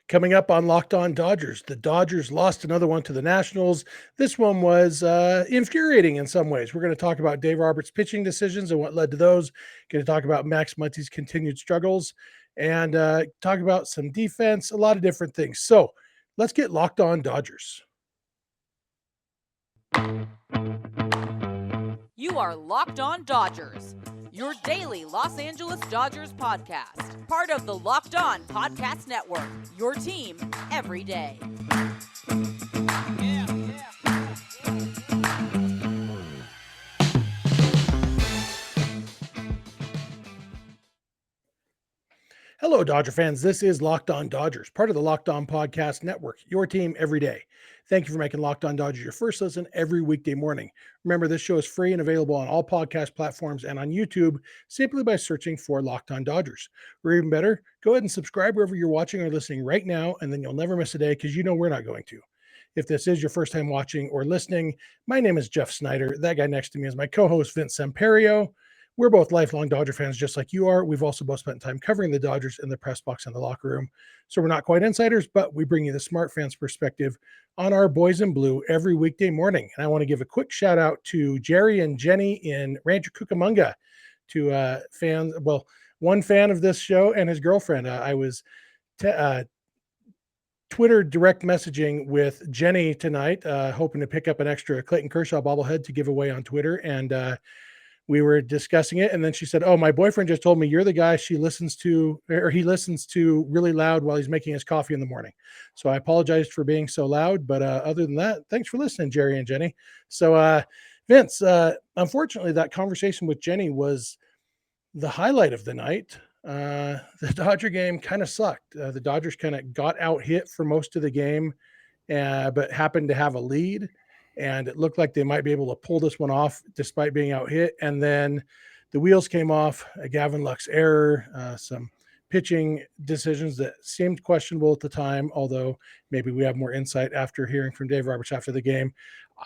Coming up on Locked On Dodgers, the Dodgers lost another one to the Nationals. This one was infuriating in some ways. We're going to talk about Dave Roberts' pitching decisions and what led to those. Going to talk about Max Muncy's continued struggles and talk about some defense, a lot of different things. So let's get Locked On Dodgers. You are Locked On Dodgers, your daily Los Angeles Dodgers podcast. Part of the Locked On Podcast Network, your team every day. Hello, Dodger fans. This is Locked On Dodgers, part of the Locked On Podcast Network, your team every day. Thank you for making Locked On Dodgers your first listen every weekday morning. Remember, this show is free and available on all podcast platforms and on YouTube simply by searching for Locked On Dodgers. Or even better, go ahead and subscribe wherever you're watching or listening right now, and then you'll never miss a day because you know we're not going to. If this is your first time watching or listening, my name is Jeff Snider. That guy next to me is my co-host, Vince Samperio. We're both lifelong Dodger fans, just like you are. We've also both spent time covering the Dodgers in the press box and the locker room. So we're not quite insiders, but we bring you the smart fans perspective on our boys in blue every weekday morning. And I want to give a quick shout out to Jerry and Jenny in Rancho Cucamonga, to fans, well, one fan of this show and his girlfriend. I was Twitter direct messaging with Jenny tonight, hoping to pick up an extra Clayton Kershaw bobblehead to give away on Twitter. And we were discussing it, and then she said, "Oh, my boyfriend just told me you're the guy he listens to really loud while he's making his coffee in the morning." So I apologized for being so loud, but other than that, thanks for listening, Jerry and Jenny. So Vince, unfortunately, that conversation with Jenny was the highlight of the night. The Dodger game kind of sucked. The Dodgers kind of got out hit for most of the game, but happened to have a lead. And it looked like they might be able to pull this one off despite being out hit. And then the wheels came off, a Gavin Lux error, some pitching decisions that seemed questionable at the time, although maybe we have more insight after hearing from Dave Roberts after the game.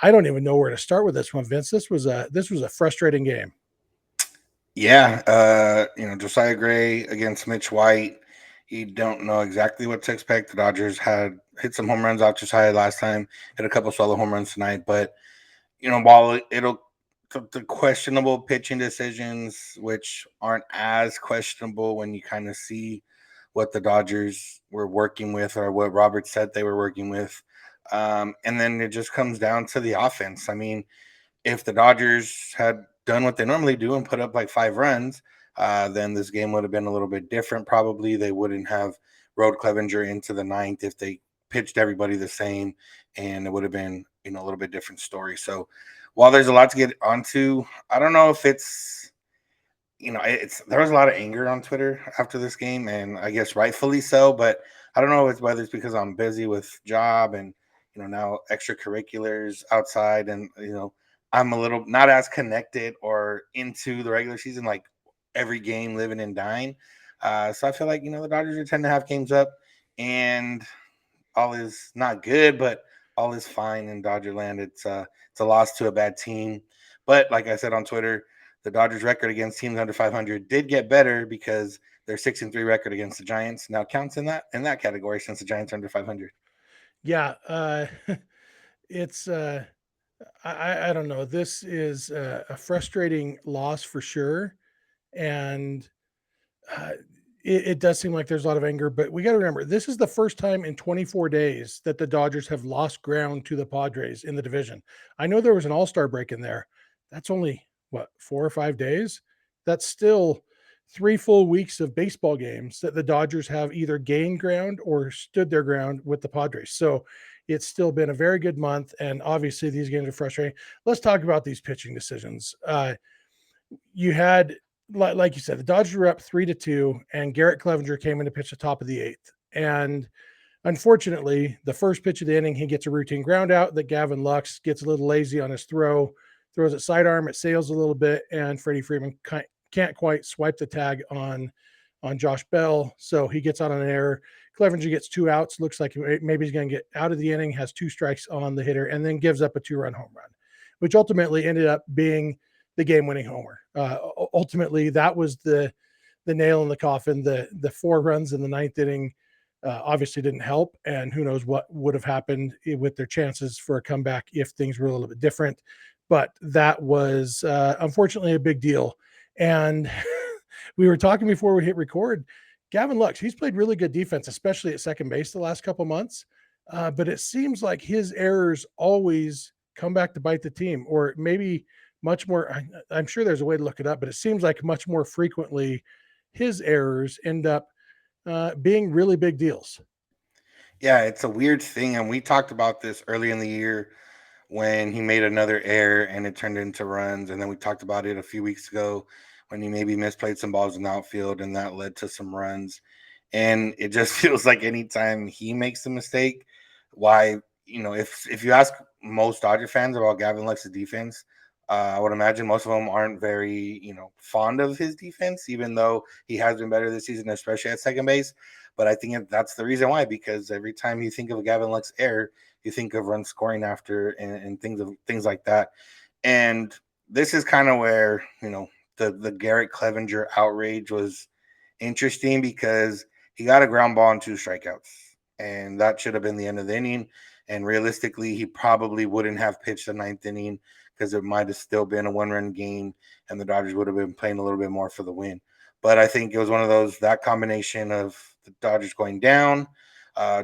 I don't even know where to start with this one, Vince. This was a frustrating game. Yeah, Josiah Gray against Mitch White. You don't know exactly what to expect. The Dodgers had hit some home runs off Josiah last time, hit a couple solo home runs tonight. But, while the questionable pitching decisions, which aren't as questionable when you kind of see what the Dodgers were working with or what Robert said they were working with. And then it just comes down to the offense. I mean, if the Dodgers had done what they normally do and put up like 5 runs, then this game would have been a little bit different. Probably they wouldn't have rode Cleavinger into the 9th if they pitched everybody the same, and it would have been a little bit different story. So while there's a lot to get onto, I don't know if it's there was a lot of anger on Twitter after this game, and I guess rightfully so. But I don't know whether it's because I'm busy with job and now extracurriculars outside, and I'm a little not as connected or into the regular season, like every game living and dying. So I feel like, the Dodgers are 10.5 games up, and all is not good, but all is fine in Dodger land. It's a loss to a bad team. But like I said on Twitter, the Dodgers record against teams under 500 did get better because their 6-3 record against the Giants now counts in that category since the Giants are under 500. Yeah. It's I don't know. This is a frustrating loss for sure. And it does seem like there's a lot of anger, but we got to remember, this is the first time in 24 days that the Dodgers have lost ground to the Padres in the division. I know there was an all-star break in there. That's only, 4 or 5 days? That's still 3 full weeks of baseball games that the Dodgers have either gained ground or stood their ground with the Padres. So it's still been a very good month, and obviously these games are frustrating. Let's talk about these pitching decisions. You had, like you said, the Dodgers were up 3-2, and Garrett Cleavinger came in to pitch the top of the 8th. And unfortunately, the first pitch of the inning, he gets a routine ground out that Gavin Lux gets a little lazy on his throw, throws it sidearm, it sails a little bit, and Freddie Freeman can't quite swipe the tag on Josh Bell, so he gets out on an error. Cleavinger gets 2 outs, looks like maybe he's going to get out of the inning, has 2 strikes on the hitter, and then gives up a 2-run home run, which ultimately ended up being the game-winning homer. Ultimately, that was the nail in the coffin. The 4 runs in the 9th inning obviously didn't help, and who knows what would have happened with their chances for a comeback if things were a little bit different. But that was unfortunately a big deal. And we were talking before we hit record. Gavin Lux, he's played really good defense, especially at second base the last couple months. But it seems like his errors always come back to bite the team, or maybe much more. I'm sure there's a way to look it up, but it seems like much more frequently his errors end up being really big deals. Yeah, it's a weird thing, and we talked about this early in the year when he made another error and it turned into runs, and then we talked about it a few weeks ago when he maybe misplayed some balls in the outfield and that led to some runs. And it just feels like anytime he makes a mistake, why if you ask most Dodger fans about Gavin Lux's defense, I would imagine most of them aren't very fond of his defense, even though he has been better this season, especially at second base. But I think that's the reason why, because every time you think of a Gavin Lux error, you think of run scoring after and things like that. And this is kind of where the Garrett Cleavinger outrage was interesting, because he got a ground ball and 2 strikeouts, and that should have been the end of the inning. And realistically, he probably wouldn't have pitched the ninth inning, because it might have still been a 1-run game, and the Dodgers would have been playing a little bit more for the win. But I think it was one of those, that combination of the Dodgers going down,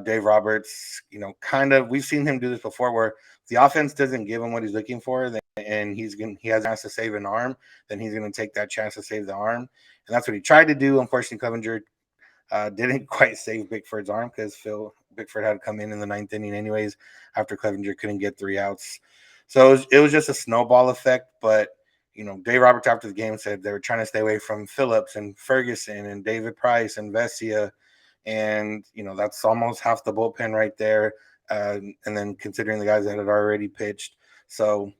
Dave Roberts, kind of, we've seen him do this before, where the offense doesn't give him what he's looking for, and he has a chance to save an arm, then he's going to take that chance to save the arm. And that's what he tried to do. Unfortunately, Clevenger didn't quite save Bickford's arm, because Phil Bickford had to come in the ninth inning anyways after Clevenger couldn't get 3 outs. So it was just a snowball effect. But Dave Roberts after the game said they were trying to stay away from Phillips and Ferguson and David Price and Vesia, and that's almost half the bullpen right there. And then considering the guys that had already pitched, so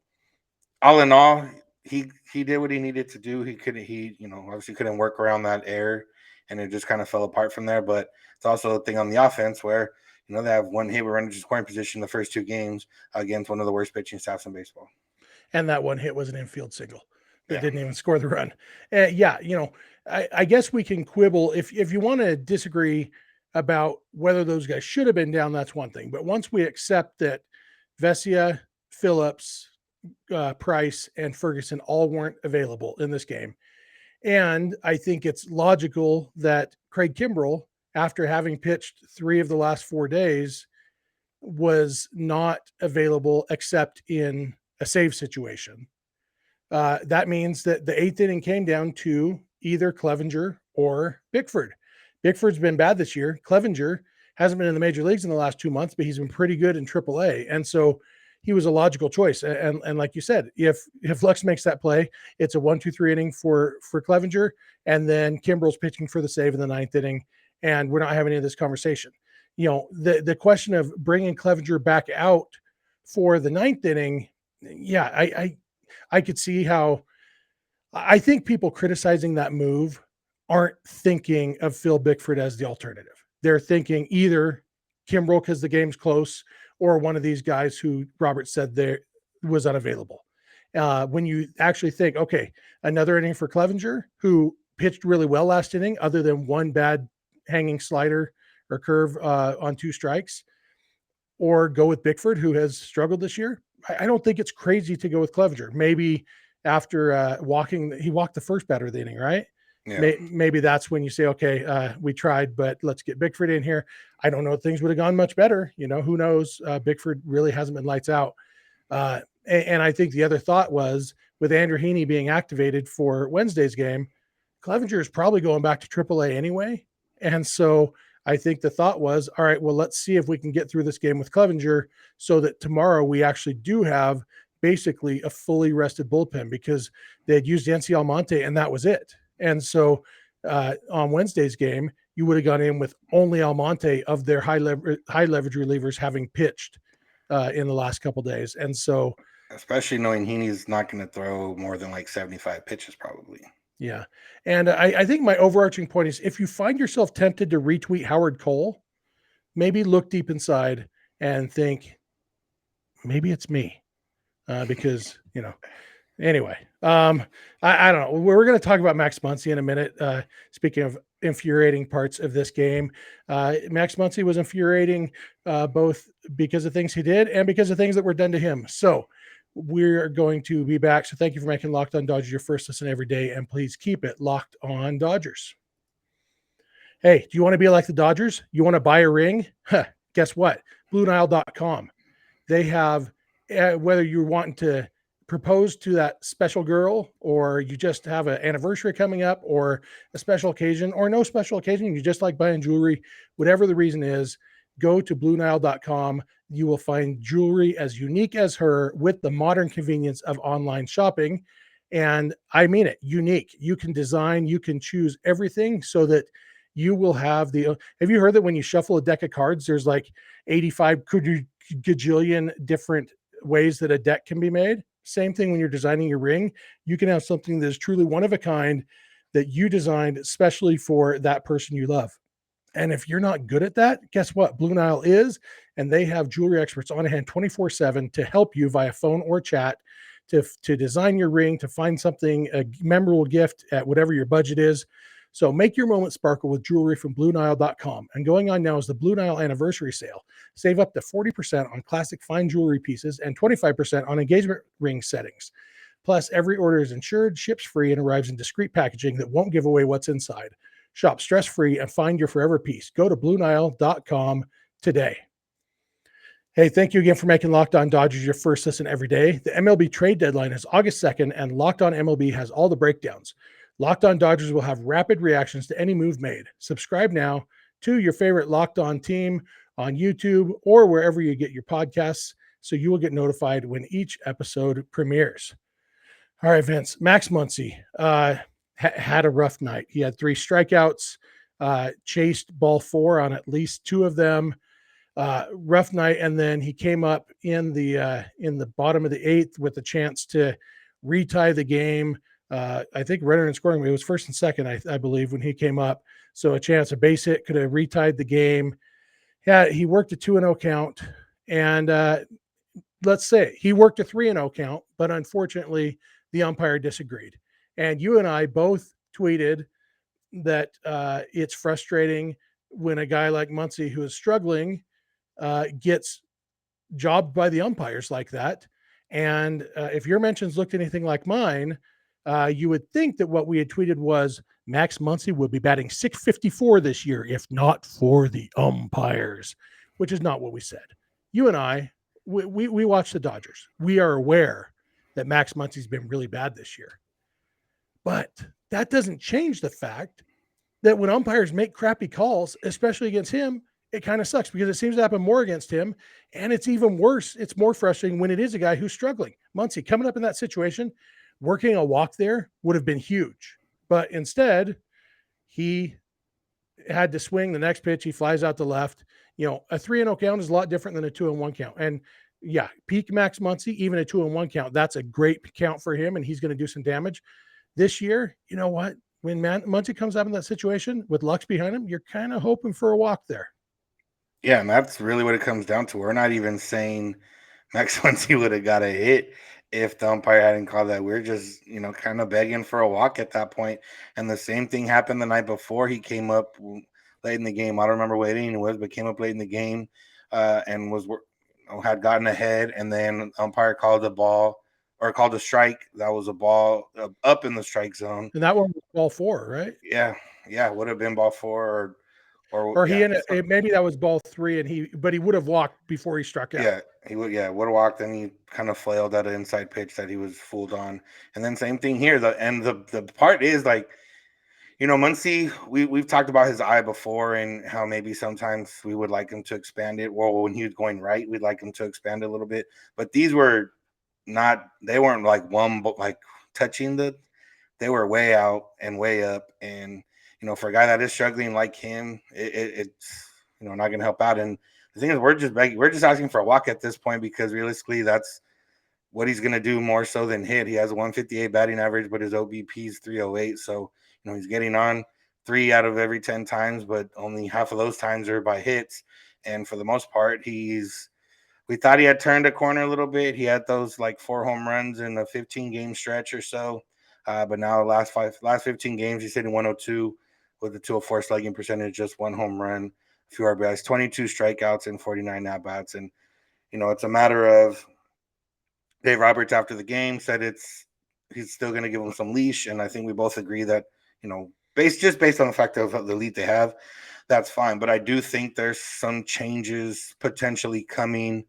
all in all, he did what he needed to do. He obviously couldn't work around that error, and it just kind of fell apart from there. But it's also a thing on the offense where they have one hit with runners in scoring position the first 2 games against one of the worst pitching staffs in baseball. And that one hit was an infield single that Yeah. didn't even score the run. I guess we can quibble if you want to disagree about whether those guys should have been down. That's one thing. But once we accept that Vesia, Phillips, Price, and Ferguson all weren't available in this game, and I think it's logical that Craig Kimbrell, after having pitched 3 of the last 4 days, was not available except in a save situation. That means that the 8th inning came down to either Cleavinger or Bickford. Bickford's been bad this year. Cleavinger hasn't been in the major leagues in the last 2 months, but he's been pretty good in AAA. And so he was a logical choice. And like you said, if Lux makes that play, it's a 1-2-3 inning for Cleavinger, and then Kimbrell's pitching for the save in the 9th inning, and we're not having any of this conversation. The question of bringing Cleavinger back out for the 9th inning, yeah, I could see how. I think people criticizing that move aren't thinking of Phil Bickford as the alternative. They're thinking either Kimbrell because the game's close, or one of these guys who Robert said there was unavailable. When you actually think, okay, another inning for Cleavinger, who pitched really well last inning, other than one bad hanging slider or curve on 2 strikes, or go with Bickford, who has struggled this year. I don't think it's crazy to go with Cleavinger. Maybe after he walked the first batter of the inning, right? Yeah. Maybe that's when you say, okay, we tried, but let's get Bickford in here. I don't know if things would have gone much better. Who knows? Bickford really hasn't been lights out. And I think the other thought was, with Andrew Heaney being activated for Wednesday's game, Cleavinger is probably going back to AAA anyway. And so I think the thought was, all right, well, let's see if we can get through this game with Cleavinger so that tomorrow we actually do have basically a fully rested bullpen, because they had used Yancy Almonte and that was it. And so on Wednesday's game, you would have gone in with only Almonte of their high leverage relievers having pitched in the last couple of days. And so, especially knowing Heaney's not going to throw more than like 75 pitches probably. Yeah. And I think my overarching point is, if you find yourself tempted to retweet Howard Cole, maybe look deep inside and think, maybe it's me. Because, anyway, I don't know. We're going to talk about Max Muncy in a minute. Speaking of infuriating parts of this game. Max Muncy was infuriating both because of things he did and because of things that were done to him. So we're going to be back. So thank you for making Locked On Dodgers your first listen every day, and please keep it Locked On Dodgers. Hey, do you want to be like the Dodgers? You want to buy a ring? Guess what? BlueNile.com. They have, whether you're wanting to propose to that special girl, or you just have an anniversary coming up, or a special occasion, or no special occasion, you just like buying jewelry, whatever the reason is, go to BlueNile.com. You will find jewelry as unique as her with the modern convenience of online shopping. And I mean it, unique. You can design, you can choose everything so that you will have have you heard that when you shuffle a deck of cards, there's like 85 gajillion different ways that a deck can be made? Same thing when you're designing your ring. You can have something that is truly one of a kind that you designed especially for that person you love. And if you're not good at that, guess what? Blue Nile is, and they have jewelry experts on hand 24/7 to help you via phone or chat to design your ring, to find something, a memorable gift at whatever your budget is. So make your moment sparkle with jewelry from BlueNile.com. And going on now is the Blue Nile anniversary sale. Save up to 40% on classic fine jewelry pieces and 25% on engagement ring settings. Plus, every order is insured, ships free, and arrives in discreet packaging that won't give away what's inside. Shop stress-free and find your forever piece. Go to BlueNile.com today. Hey, thank you again for making Locked On Dodgers your first listen every day. The MLB trade deadline is August 2nd, and Locked On MLB has all the breakdowns. Locked On Dodgers will have rapid reactions to any move made. Subscribe now to your favorite Locked On team on YouTube or wherever you get your podcasts, so you will get notified when each episode premieres. All right, Vince. Max Muncy had a rough night. He had 3 strikeouts, chased ball 4 on at least 2 of them. Rough night, and then he came up in the bottom of the 8th with a chance to retie the game. I think runner in scoring, it was first and second, I believe, when he came up. So a chance, a base hit could have retied the game. Yeah, he worked a 2-0 count, and let's say he worked a 3-0 count, but unfortunately the umpire disagreed. And you and I both tweeted that it's frustrating when a guy like Muncy, who is struggling, gets jobbed by the umpires like that. And if your mentions looked anything like mine, you would think that what we had tweeted was Max Muncy would be batting .654 this year if not for the umpires, which is not what we said. You and I, we watch the Dodgers. We are aware that Max Muncy's been really bad this year. But that doesn't change the fact that when umpires make crappy calls, especially against him, it kind of sucks because it seems to happen more against him. And it's even worse. It's more frustrating when it is a guy who's struggling. Muncy coming up in that situation, working a walk there would have been huge. But instead, he had to swing the next pitch. He flies out to left. You know, a 3-0 count is a lot different than a 2-1 count. And yeah, peak Max Muncy, even a 2-1 count, that's a great count for him, and he's going to do some damage. This year, you know what? When Muncy comes up in that situation with Lux behind him, you're kind of hoping for a walk there. Yeah, and that's really what it comes down to. We're not even saying Max Muncy would have got a hit if the umpire hadn't called that. We're just, kind of begging for a walk at that point. And the same thing happened the night before. He came up late in the game. I don't remember what inning it was, but came up late in the game and had gotten ahead. And then the umpire called the ball or called a strike. That was a ball up in the strike zone. And that one was ball 4, right? Yeah, would have been ball 4 or he ended, maybe that was ball 3, but he would have walked before he struck out. Yeah, he would have walked, and he kind of flailed at an inside pitch that he was fooled on. And then same thing here. The part is like, Muncy, we've talked about his eye before and how maybe sometimes we would like him to expand it. Well, when he was going right, we'd like him to expand it a little bit. But these were they weren't like one, but like touching they were way out and way up. And, for a guy that is struggling like him, it's, not going to help out. And the thing is, we're just asking for a walk at this point because realistically, that's what he's going to do more so than hit. He has a 158 batting average, but his OBP is 308. So, he's getting on 3 out of every 10 times, but only half of those times are by hits. And for the most part, we thought he had turned a corner a little bit. He had those like 4 home runs in a 15-game stretch or so. But now last 15 games, he's hitting 102. with the 204 slugging percentage, just one home run, a few RBIs, 22 strikeouts, and 49 at bats. And it's a matter of Dave Roberts after the game said he's still going to give him some leash, and I think we both agree that based on the fact of the lead they have, that's fine. But I do think there's some changes potentially coming.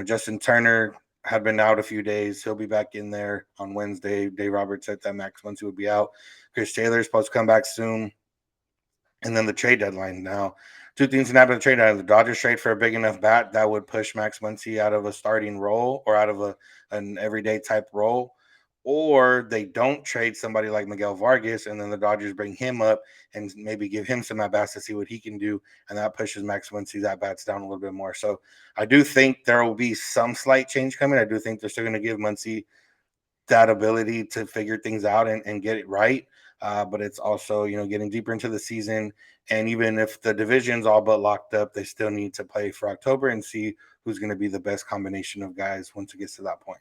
Justin Turner had been out a few days. He'll be back in there on Wednesday. Dave Roberts said that Max Muncy would be out. Chris Taylor is supposed to come back soon. And then the trade deadline. Now, two things can happen at the trade deadline. The Dodgers trade for a big enough bat that would push Max Muncy out of a starting role or out of an everyday type role. Or they don't trade somebody like Miguel Vargas, and then the Dodgers bring him up and maybe give him some at-bats to see what he can do, and that pushes Max Muncy's at-bats down a little bit more. So I do think there will be some slight change coming. I do think they're still going to give Muncy that ability to figure things out and get it right. But it's also, getting deeper into the season. And even if the division's all but locked up, they still need to play for October and see who's going to be the best combination of guys once it gets to that point.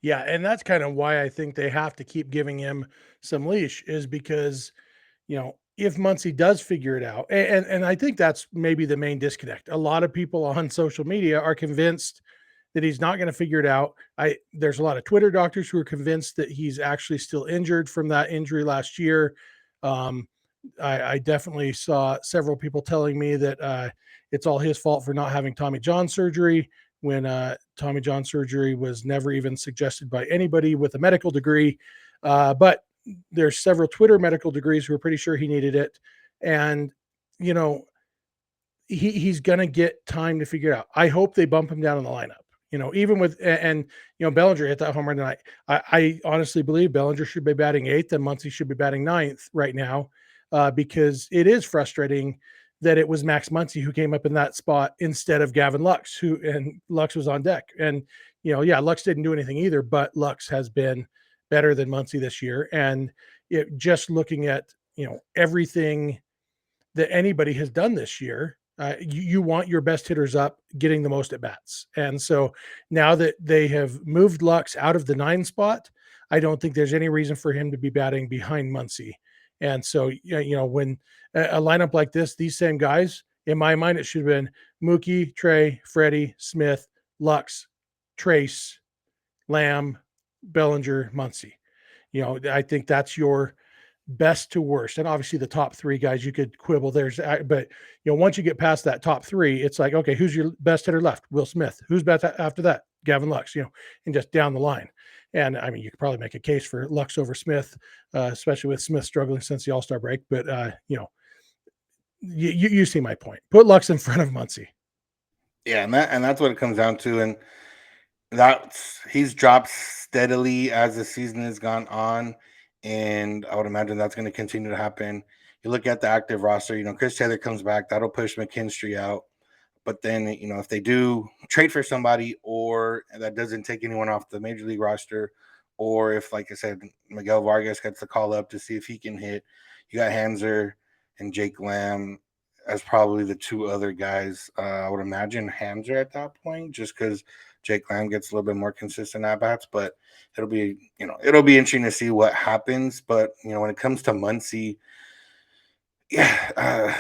Yeah, and that's kind of why I think they have to keep giving him some leash, is because, if Muncy does figure it out, and I think that's maybe the main disconnect. A lot of people on social media are convinced that he's not going to figure it out. There's a lot of Twitter doctors who are convinced that he's actually still injured from that injury last year. I definitely saw several people telling me that it's all his fault for not having Tommy John surgery, when Tommy John surgery was never even suggested by anybody with a medical degree. But there's several Twitter medical degrees who are pretty sure he needed it. And, he's going to get time to figure it out. I hope they bump him down in the lineup, even with, and Bellinger hit that home run tonight. I honestly believe Bellinger should be batting 8th and Muncy should be batting 9th right now, because it is frustrating that it was Max Muncy who came up in that spot instead of Gavin Lux, and Lux was on deck. And, Lux didn't do anything either, but Lux has been better than Muncy this year. And just looking at, everything that anybody has done this year, you want your best hitters up getting the most at bats. And so now that they have moved Lux out of the 9 spot, I don't think there's any reason for him to be batting behind Muncy. And so, when a lineup like this, these same guys, in my mind, it should have been Mookie, Trey, Freddie, Smith, Lux, Trace, Lamb, Bellinger, Muncy. I think that's your best to worst. And obviously the top 3 guys you could quibble but once you get past that top 3, it's like, okay, who's your best hitter left? Will Smith. Who's best after that? Gavin Lux, and just down the line. And I mean, you could probably make a case for Lux over Smith, especially with Smith struggling since the All-Star break. But you see my point. Put Lux in front of Muncy. Yeah, and that's what it comes down to. And he's dropped steadily as the season has gone on, and I would imagine that's going to continue to happen. You look at the active roster, Chris Taylor comes back, that'll push McKinstry out. But then, if they do trade for somebody, or that doesn't take anyone off the major league roster, or if, like I said, Miguel Vargas gets the call up to see if he can hit, you got Hanser and Jake Lamb as probably the 2 other guys. I would imagine Hanser at that point, just because Jake Lamb gets a little bit more consistent at bats. But it'll be interesting to see what happens. But when it comes to Muncy, yeah,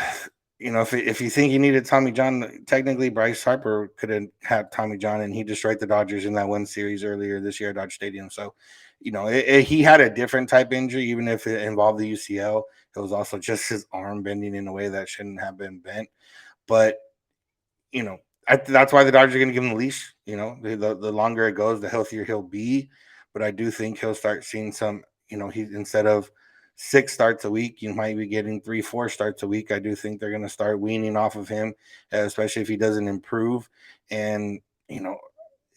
if you think you needed Tommy John, technically Bryce Harper could have had Tommy John, and he destroyed the Dodgers in that one series earlier this year at Dodger Stadium. So, he had a different type injury, even if it involved the UCL. It was also just his arm bending in a way that shouldn't have been bent. But, that's why the Dodgers are going to give him the leash. The longer it goes, the healthier he'll be. But I do think he'll start seeing some, he instead of 6 starts a week, you might be getting 3-4 starts a week. I do think they're going to start weaning off of him, especially if he doesn't improve. And,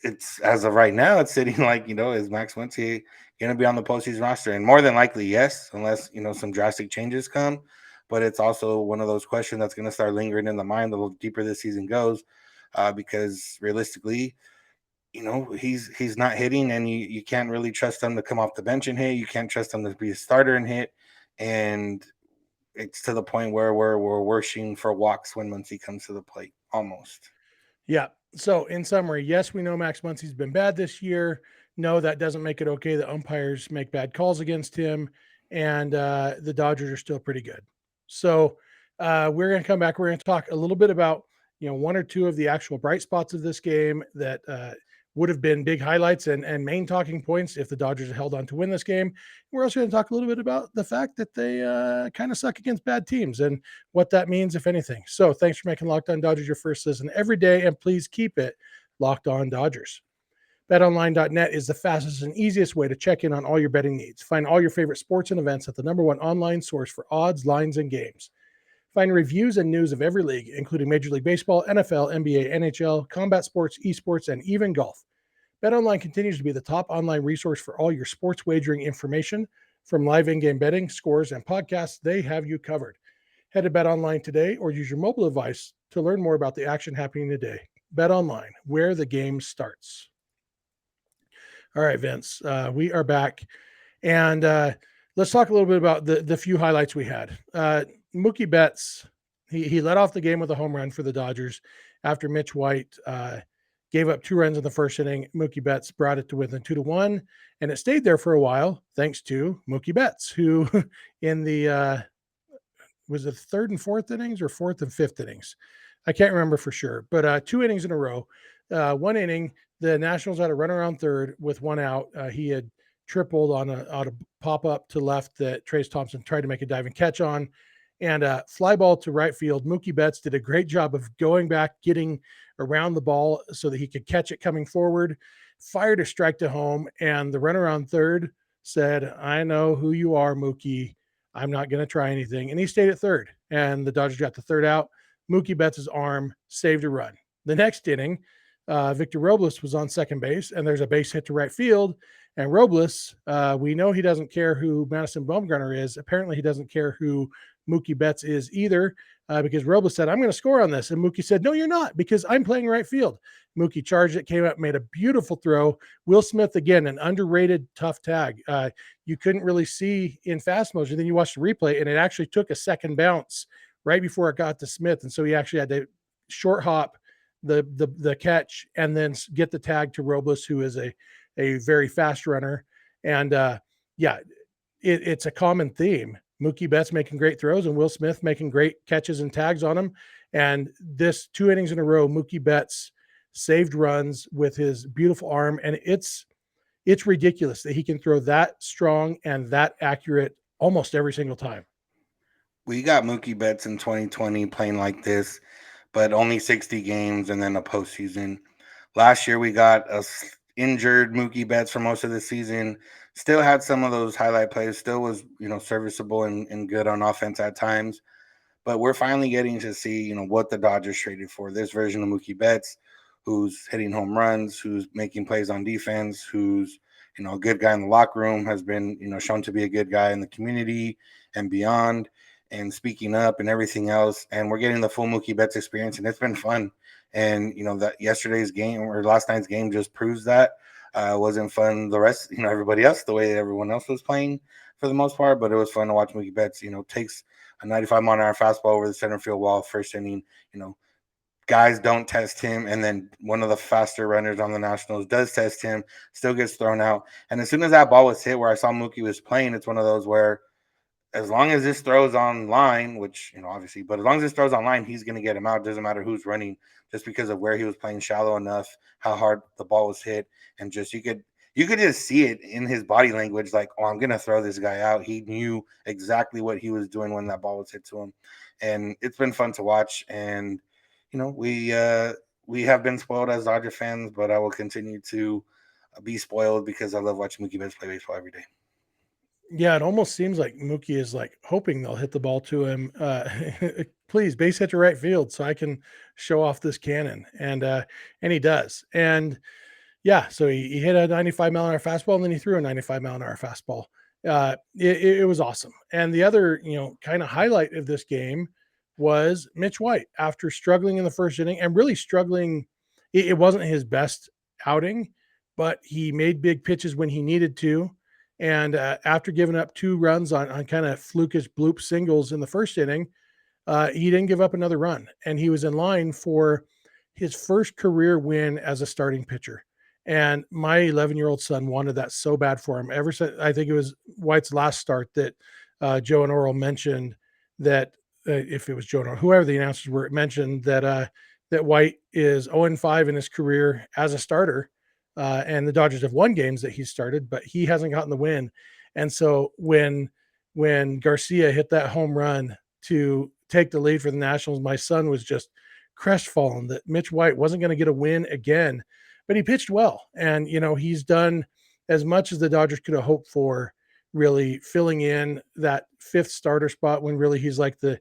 it's, as of right now, it's sitting like, is Max Muncy going to be on the postseason roster? And more than likely, yes, unless, some drastic changes come. But it's also one of those questions that's going to start lingering in the mind the little deeper this season goes, because realistically, he's not hitting, and you can't really trust him to come off the bench and hit. You can't trust him to be a starter and hit. And it's to the point where we're wishing for walks when Muncy comes to the plate, almost. Yeah. So in summary, yes, we know Max Muncy's been bad this year. No, that doesn't make it okay that umpires make bad calls against him, and the Dodgers are still pretty good. So we're going to come back. We're going to talk a little bit about, one or two of the actual bright spots of this game that would have been big highlights and main talking points if the Dodgers had held on to win this game. We're also going to talk a little bit about the fact that they kind of suck against bad teams and what that means, if anything. So thanks for making Locked On Dodgers your first listen every day, and please keep it Locked On Dodgers. BetOnline.net is the fastest and easiest way to check in on all your betting needs. Find all your favorite sports and events at the #1 online source for odds, lines, and games. Find reviews and news of every league, including Major League Baseball, NFL, NBA, NHL, combat sports, esports, and even golf. BetOnline continues to be the top online resource for all your sports wagering information. From live in-game betting, scores, and podcasts, they have you covered. Head to BetOnline today or use your mobile device to learn more about the action happening today. BetOnline, where the game starts. All right, Vince, we are back. And let's talk a little bit about the few highlights we had. Mookie Betts, he led off the game with a home run for the Dodgers after Mitch White gave up 2 runs in the first inning. Mookie Betts brought it to within 2-1, and it stayed there for a while thanks to Mookie Betts, who in the was it 3rd and 4th innings or 4th and 5th innings? I can't remember for sure, but 2 innings in a row. 1 inning, the Nationals had a runner on third with 1 out. He had tripled on a pop up to left that Trace Thompson tried to make a diving catch on, and fly ball to right field. Mookie Betts did a great job of going back, getting around the ball so that he could catch it coming forward, fired a strike to home, and the runner on third said, "I know who you are, Mookie. I'm not going to try anything." And he stayed at third, and the Dodgers got the third out. Mookie Betts' arm saved a run. The next inning, Victor Robles was on second base, and there's a base hit to right field. And Robles, we know he doesn't care who Madison Bumgarner is. Apparently, he doesn't care who Mookie Betts is either, because Robles said, "I'm going to score on this." And Mookie said, "No, you're not, because I'm playing right field." Mookie charged it, came up, made a beautiful throw. Will Smith, again, an underrated tough tag. You couldn't really see in fast motion. Then you watched the replay, and it actually took a second bounce right before it got to Smith. And so he actually had to short hop the catch and then get the tag to Robles, who is a very fast runner. And it's a common theme. Mookie Betts making great throws and Will Smith making great catches and tags on him. And this 2 innings in a row, Mookie Betts saved runs with his beautiful arm. And it's ridiculous that he can throw that strong and that accurate almost every single time. We got Mookie Betts in 2020 playing like this, but only 60 games and then a postseason. Last year, we got a injured Mookie Betts for most of the season. Still had some of those highlight plays. Still was, serviceable and good on offense at times. But we're finally getting to see, what the Dodgers traded for. This version of Mookie Betts, who's hitting home runs, who's making plays on defense, who's, a good guy in the locker room, has been, shown to be a good guy in the community and beyond, and speaking up and everything else. And we're getting the full Mookie Betts experience, and it's been fun. And, that yesterday's game or last night's game just proves that. Wasn't fun the rest, everybody else, the way everyone else was playing for the most part, but it was fun to watch Mookie Betts, takes a 95-mile-an-hour fastball over the center field wall first inning. Guys don't test him, and then one of the faster runners on the Nationals does test him, still gets thrown out. And as soon as that ball was hit where I saw Mookie was playing, it's one of those where as long as this throws online, which, obviously, but as long as this throws online, he's going to get him out. Doesn't matter who's running, just because of where he was playing shallow enough, how hard the ball was hit. And just, you could just see it in his body language, like, oh, I'm going to throw this guy out. He knew exactly what he was doing when that ball was hit to him. And it's been fun to watch. And, we have been spoiled as Dodger fans, but I will continue to be spoiled because I love watching Mookie Betts play baseball every day. Yeah, it almost seems like Mookie is like hoping they'll hit the ball to him. Please, base hit to right field so I can show off this cannon. And he does. And yeah, so he hit a 95-mile-an-hour fastball, and then he threw a 95-mile-an-hour fastball. It was awesome. And the other, kind of highlight of this game was Mitch White, after struggling in the first inning and really struggling. It wasn't his best outing, but he made big pitches when he needed to. And after giving up 2 runs on kind of flukish bloop singles in the first inning, he didn't give up another run. And he was in line for his first career win as a starting pitcher. And my 11-year-old son wanted that so bad for him. Ever since, I think it was White's last start, that Joe and Oral mentioned that if it was Joe or whoever the announcers were, mentioned that White is 0-5 in his career as a starter, and the Dodgers have won games that he started, but he hasn't gotten the win. And so when Garcia hit that home run to take the lead for the Nationals, my son was just crestfallen that Mitch White wasn't going to get a win again, but he pitched well, and he's done as much as the Dodgers could have hoped for, really filling in that fifth starter spot when really he's like the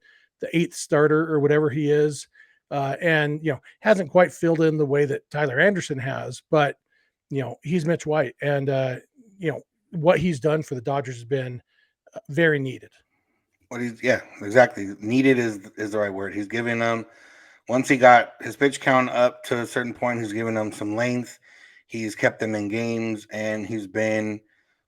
eighth starter or whatever he is. And hasn't quite filled in the way that Tyler Anderson has, but he's Mitch White, and what he's done for the Dodgers has been very needed. Yeah, exactly. Needed is the right word. He's giving them, once he got his pitch count up to a certain point, he's given them some length. He's kept them in games, and he's been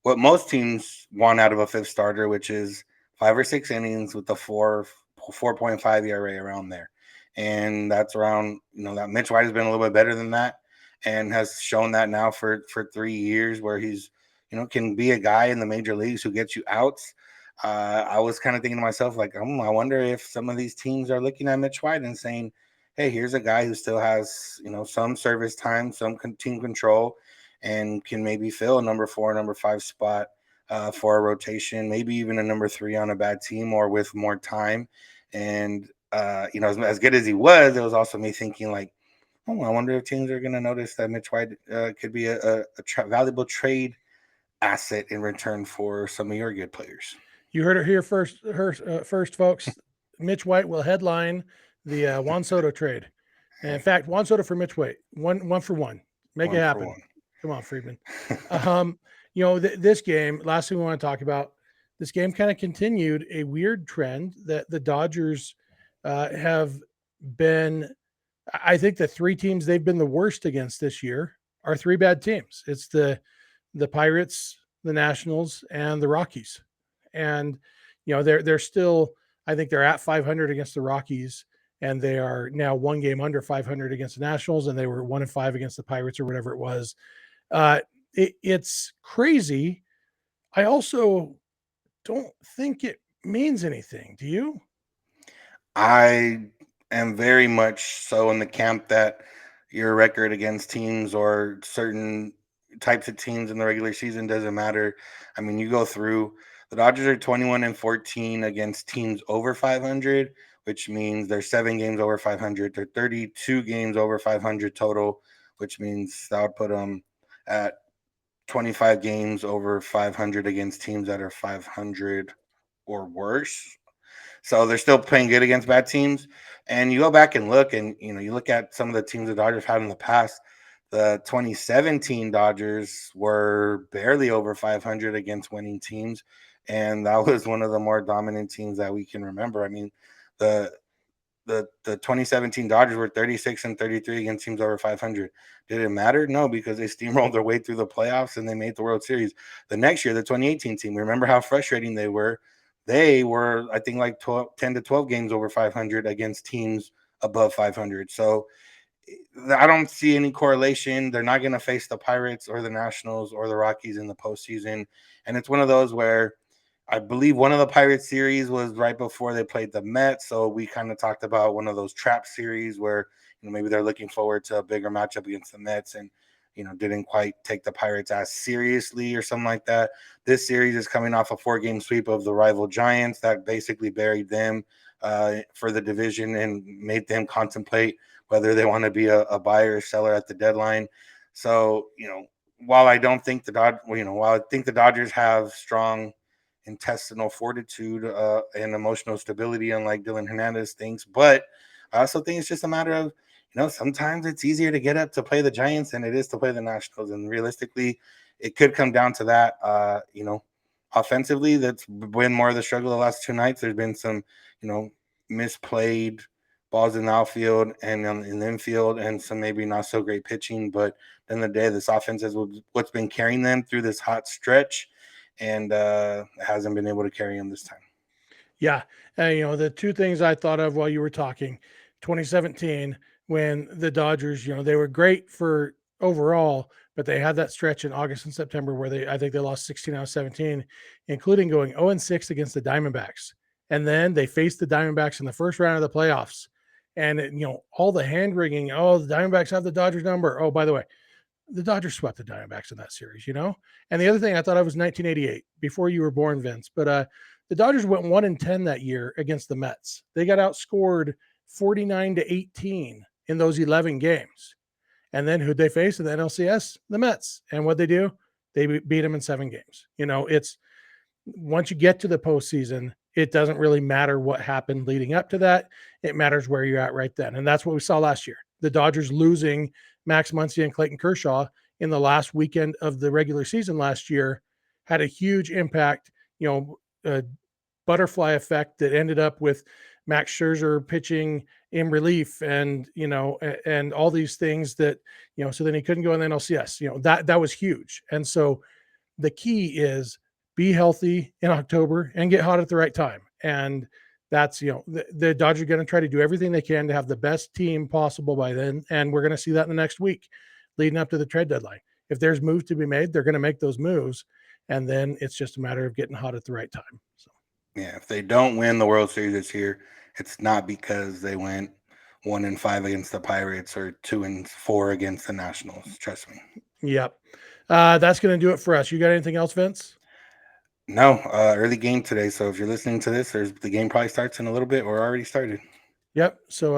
what most teams want out of a fifth starter, which is 5 or 6 innings with the 4.5 ERA around there. And that's around, that Mitch White has been a little bit better than that, and has shown that now for 3 years, where he's, can be a guy in the major leagues who gets you outs. I was kind of thinking to myself, like, I wonder if some of these teams are looking at Mitch White and saying, hey, here's a guy who still has, some service time, some team control, and can maybe fill a number 4, number 5 spot for a rotation, maybe even a number 3 on a bad team or with more time. And, as good as he was, it was also me thinking, like, I wonder if teams are going to notice that Mitch White could be a valuable trade asset in return for some of your good players. You heard it here first, folks. Mitch White will headline the Juan Soto trade. And in fact, Juan Soto for Mitch White, one for one. Make it happen. Come on, Friedman. This game, last thing we want to talk about, this game kind of continued a weird trend that the Dodgers have been. I think the 3 teams they've been the worst against this year are 3 bad teams. It's the Pirates, the Nationals, and the Rockies. And they're still, I think they're at 500 against the Rockies, and they are now 1 game under 500 against the Nationals, and they were 1-5 against the Pirates or whatever it was. It's crazy. I also don't think it means anything. Do you? I am very much so in the camp that your record against teams or certain types of teams in the regular season doesn't matter. I mean, you go through, the Dodgers are 21-14 against teams over 500, which means they're 7 games over 500. They're 32 games over 500 total, which means that would put them at 25 games over 500 against teams that are 500 or worse. So they're still playing good against bad teams. And you go back and look, and you look at some of the teams the Dodgers had in the past. The 2017 Dodgers were barely over 500 against winning teams, and that was one of the more dominant teams that we can remember. I mean, the 2017 Dodgers were 36-33 against teams over 500. Did it matter? No, because they steamrolled their way through the playoffs and they made the World Series. The next year, the 2018 team, remember how frustrating they were. They were, I think, like 10 to 12 games over 500 against teams above 500. So I don't see any correlation. They're not going to face the Pirates or the Nationals or the Rockies in the postseason. And it's one of those where I believe one of the Pirates series was right before they played the Mets. So we kind of talked about one of those trap series where maybe they're looking forward to a bigger matchup against the Mets and didn't quite take the Pirates as seriously or something like that. This series is coming off a 4-game sweep of the rival Giants that basically buried them for the division and made them contemplate whether they want to be a buyer or seller at the deadline. So, while I don't think while I think the Dodgers have strong intestinal fortitude and emotional stability, unlike Dylan Hernandez thinks, but I also think it's just a matter of, sometimes it's easier to get up to play the Giants than it is to play the Nationals. And realistically, it could come down to that. Offensively, that's been more of the struggle the last 2 nights. There's been some, misplayed balls in the outfield and in the infield, and some maybe not so great pitching. But at the end of the day, this offense is what's been carrying them through this hot stretch, and hasn't been able to carry them this time. Yeah. And, the 2 things I thought of while you were talking, 2017, when the Dodgers, they were great for overall, but they had that stretch in August and September where I think they lost 16 out of 17, including going 0-6 against the Diamondbacks. And then they faced the Diamondbacks in the first round of the playoffs. And, all the hand wringing, oh, the Diamondbacks have the Dodgers number. Oh, by the way, the Dodgers swept the Diamondbacks in that series, And the other thing I thought I was 1988, before you were born, Vince, but the Dodgers went 1-10 that year against the Mets. They got outscored 49-18 in those 11 games. And then who'd they face in the NLCS? The Mets. And what'd they do? They beat them in 7 games. It's once you get to the postseason, it doesn't really matter what happened leading up to that. It matters where you're at right then. And that's what we saw last year. The Dodgers losing Max Muncy and Clayton Kershaw in the last weekend of the regular season last year had a huge impact, a butterfly effect that ended up with Max Scherzer pitching in relief and all these things that, so then he couldn't go in the NLCS, that was huge. And so the key is be healthy in October and get hot at the right time. And that's, the Dodgers are going to try to do everything they can to have the best team possible by then. And we're going to see that in the next week leading up to the trade deadline. If there's moves to be made, they're going to make those moves. And then it's just a matter of getting hot at the right time. So, yeah, if they don't win the World Series this year, it's not because they went 1-5 against the Pirates or 2-4 against the Nationals. Trust me. Yep. That's going to do it for us. You got anything else, Vince? No, early game today. So if you're listening to this, the game probably starts in a little bit or already started. Yep. So,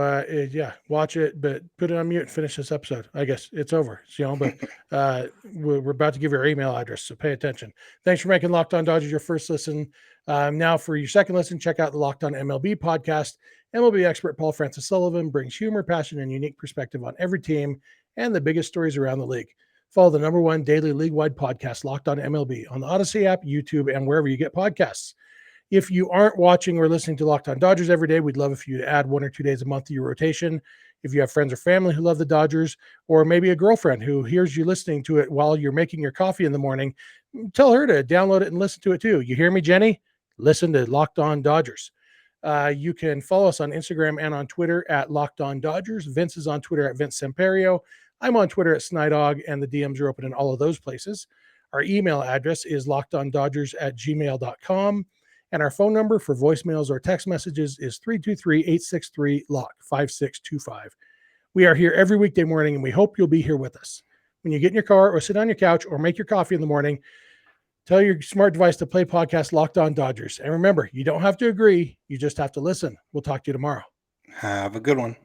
watch it, but put it on mute and finish this episode. I guess it's over. But we're about to give you our email address, so pay attention. Thanks for making Locked On Dodgers your first listen. Now for your second listen, check out the Locked On MLB podcast. MLB expert Paul Francis Sullivan brings humor, passion, and unique perspective on every team and the biggest stories around the league. Follow the #1 daily league-wide podcast, Locked On MLB, on the Odyssey app, YouTube, and wherever you get podcasts. If you aren't watching or listening to Locked On Dodgers every day, we'd love if you add 1 or 2 days a month to your rotation. If you have friends or family who love the Dodgers, or maybe a girlfriend who hears you listening to it while you're making your coffee in the morning, tell her to download it and listen to it too. You hear me, Jenny? Listen to Locked On Dodgers. You can follow us on Instagram and on Twitter at Locked On Dodgers. Vince is on Twitter at Vince Samperio. I'm on Twitter at Snider, and the DMs are open in all of those places. Our email address is lockedondodgers@gmail.com. And our phone number for voicemails or text messages is 323-863-LOCK-5625. We are here every weekday morning, and we hope you'll be here with us. When you get in your car or sit on your couch or make your coffee in the morning, tell your smart device to play podcast Locked On Dodgers. And remember, you don't have to agree. You just have to listen. We'll talk to you tomorrow. Have a good one.